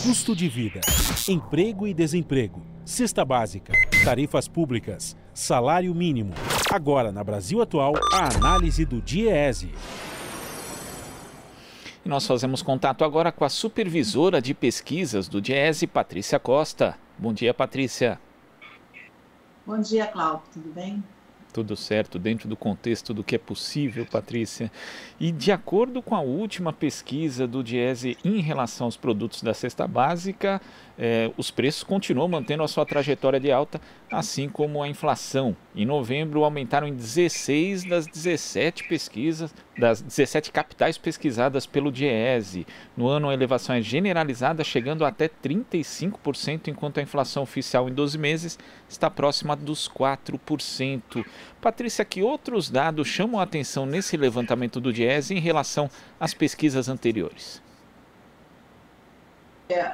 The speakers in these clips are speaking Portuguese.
custo de vida, emprego e desemprego, cesta básica, tarifas públicas, salário mínimo. Agora, na Brasil Atual, a análise do DIEESE. E nós fazemos contato agora com a supervisora de pesquisas do DIEESE, Patrícia Costa. Bom dia, Patrícia. Bom dia, Cláudio. Tudo bem? Tudo certo, dentro do contexto do que é possível, Patrícia. E de acordo com a última pesquisa do DIEESE em relação aos produtos da cesta básica, os preços continuam mantendo a sua trajetória de alta, assim como a inflação. Em novembro, aumentaram em 16 das 17 pesquisas, das 17 capitais pesquisadas pelo DIEESE. No ano, a elevação é generalizada, chegando até 35%, enquanto a inflação oficial em 12 meses está próxima dos 4%. Patrícia, que outros dados chamam a atenção nesse levantamento do DIEESE em relação às pesquisas anteriores?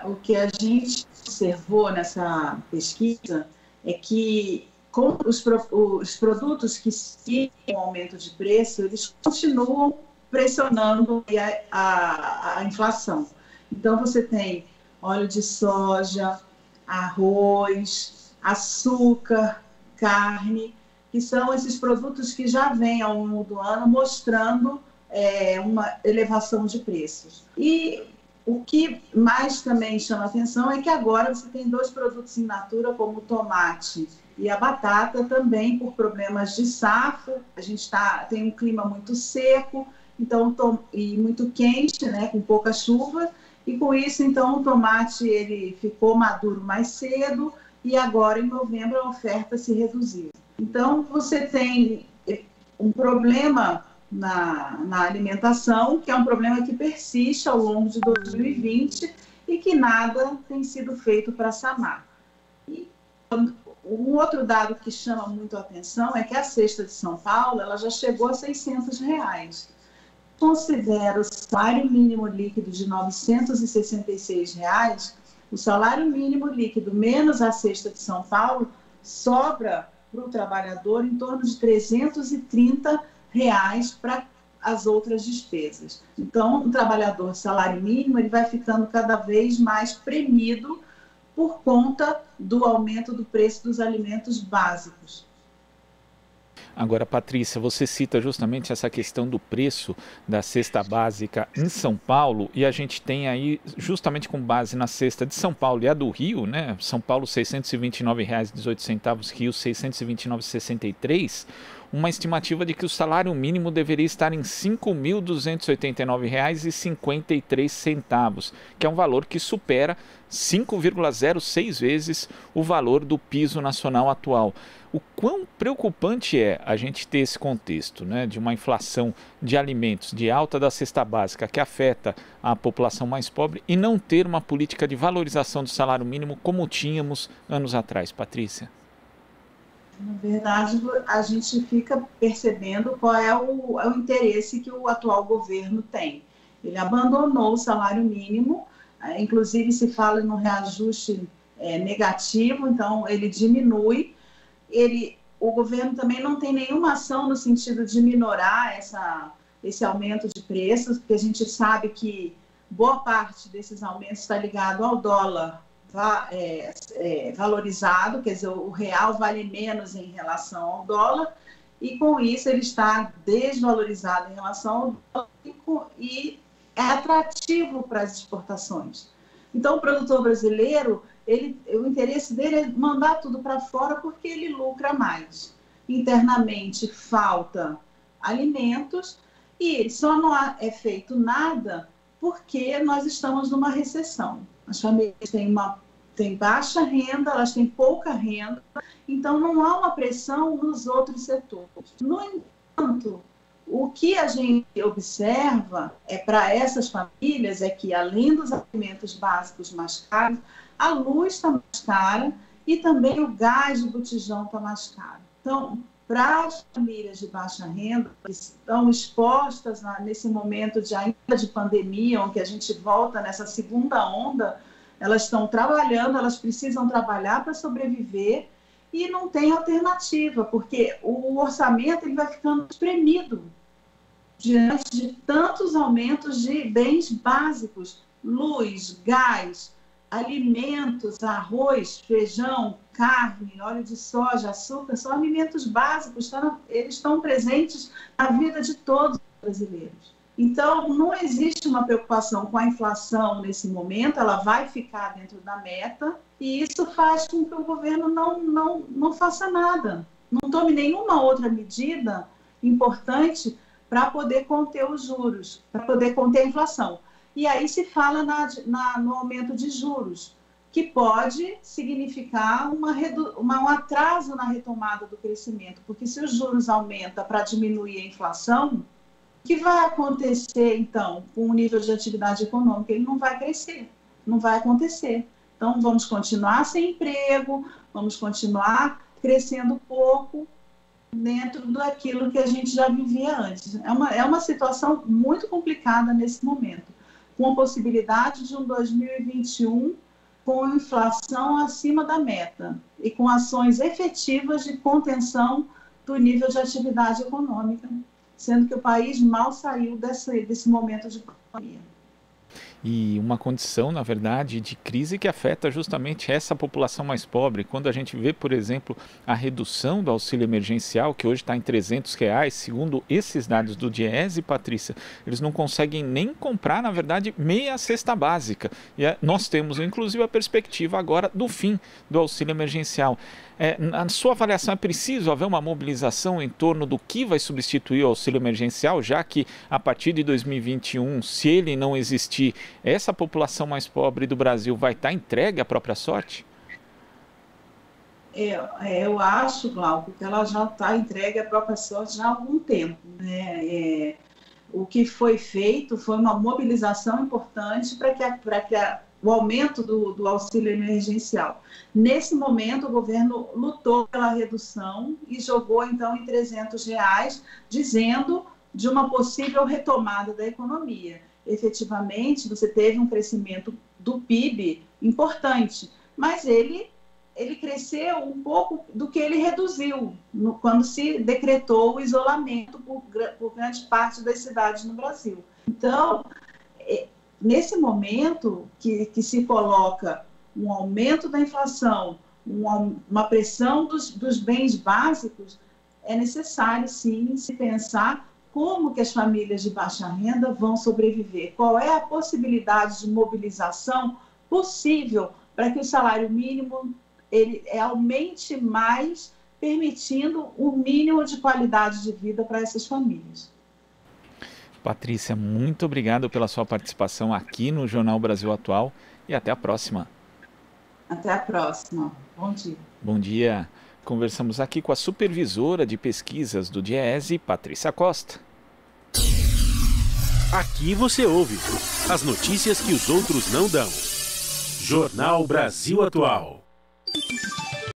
O que a gente observou nessa pesquisa é que com os produtos que seguem o aumento de preço, eles continuam pressionando a inflação. Então, você tem óleo de soja, arroz, açúcar, carne, que são esses produtos que já vêm ao longo do ano mostrando uma elevação de preços. E o que mais também chama atenção é que agora você tem dois produtos in natura, como o tomate e a batata, também por problemas de safra. A gente tem um clima muito seco, então, e muito quente, né, com pouca chuva, e com isso, então, o tomate ele ficou maduro mais cedo e agora, em novembro, a oferta se reduziu. Então, você tem um problema na alimentação, que é um problema que persiste ao longo de 2020 e que nada tem sido feito para sanar. E um outro dado que chama muito a atenção é que a cesta de São Paulo ela já chegou a R$600. Considera o salário mínimo líquido de R$966, o salário mínimo líquido menos a cesta de São Paulo sobra para o trabalhador em torno de R$330 para as outras despesas. Então, o trabalhador salário mínimo ele vai ficando cada vez mais premido por conta do aumento do preço dos alimentos básicos. Agora, Patrícia, você cita justamente essa questão do preço da cesta básica em São Paulo, e a gente tem aí, justamente com base na cesta de São Paulo e a do Rio, né? São Paulo R$ 629,18, Rio R$ 629,63, uma estimativa de que o salário mínimo deveria estar em R$ 5.289,53, que é um valor que supera 5,06 vezes o valor do piso nacional atual. O quão preocupante é a gente ter esse contexto, né, de uma inflação de alimentos, de alta da cesta básica que afeta a população mais pobre e não ter uma política de valorização do salário mínimo como tínhamos anos atrás, Patrícia? Na verdade, a gente fica percebendo qual é o interesse que o atual governo tem. Ele abandonou o salário mínimo, inclusive se fala no reajuste negativo, então ele diminui. O governo também não tem nenhuma ação no sentido de minorar esse aumento de preços, porque a gente sabe que boa parte desses aumentos está ligado ao dólar valorizado, quer dizer, o real vale menos em relação ao dólar, e com isso ele está desvalorizado em relação ao dólar e é atrativo para as exportações. Então, o produtor brasileiro, o interesse dele é mandar tudo para fora porque ele lucra mais. Internamente falta alimentos e só não é feito nada porque nós estamos numa recessão. As famílias têm baixa renda, elas têm pouca renda, então não há uma pressão nos outros setores. No entanto, o que a gente observa para essas famílias é que, além dos alimentos básicos mais caros, a luz está mais cara e também o gás de botijão está mais caro. Então, para as famílias de baixa renda, que estão expostas nesse momento ainda de pandemia, onde a gente volta nessa segunda onda, elas estão trabalhando, elas precisam trabalhar para sobreviver e não tem alternativa, porque o orçamento ele vai ficando espremido diante de tantos aumentos de bens básicos, luz, gás, alimentos, arroz, feijão, carne, óleo de soja, açúcar, são alimentos básicos, eles estão presentes na vida de todos os brasileiros. Então, não existe uma preocupação com a inflação nesse momento, ela vai ficar dentro da meta, e isso faz com que o governo não faça nada, não tome nenhuma outra medida importante para poder conter os juros, para poder conter a inflação. E aí se fala no aumento de juros, que pode significar um atraso na retomada do crescimento, porque se os juros aumentam para diminuir a inflação, o que vai acontecer, então, com o nível de atividade econômica? Ele não vai crescer, não vai acontecer. Então, vamos continuar sem emprego, vamos continuar crescendo pouco dentro daquilo que a gente já vivia antes. É uma situação muito complicada nesse momento, com a possibilidade de um 2021 com inflação acima da meta e com ações efetivas de contenção do nível de atividade econômica, sendo que o país mal saiu desse momento de pandemia. E uma condição, na verdade, de crise que afeta justamente essa população mais pobre. Quando a gente vê, por exemplo, a redução do auxílio emergencial, que hoje está em R$300, segundo esses dados do Diese, Patrícia, eles não conseguem nem comprar, na verdade, meia cesta básica. E nós temos, inclusive, a perspectiva agora do fim do auxílio emergencial. Na sua avaliação, é preciso haver uma mobilização em torno do que vai substituir o auxílio emergencial, já que a partir de 2021, se ele não existir, essa população mais pobre do Brasil vai estar entregue à própria sorte? Eu acho, Glauco, que ela já está entregue à própria sorte já há algum tempo, né? O que foi feito foi uma mobilização importante para que o aumento do auxílio emergencial. Nesse momento, o governo lutou pela redução e jogou, então, em R$300, dizendo de uma possível retomada da economia. Efetivamente, você teve um crescimento do PIB importante, mas ele cresceu um pouco do que ele reduziu quando se decretou o isolamento por grande parte das cidades no Brasil. Então, nesse momento que se coloca um aumento da inflação, uma pressão dos bens básicos, é necessário, sim, se pensar como que as famílias de baixa renda vão sobreviver, qual é a possibilidade de mobilização possível para que o salário mínimo ele aumente mais, permitindo um mínimo de qualidade de vida para essas famílias. Patrícia, muito obrigado pela sua participação aqui no Jornal Brasil Atual e até a próxima. Até a próxima. Bom dia. Bom dia. Conversamos aqui com a supervisora de pesquisas do Diese, Patrícia Costa. Aqui você ouve as notícias que os outros não dão. Jornal Brasil Atual.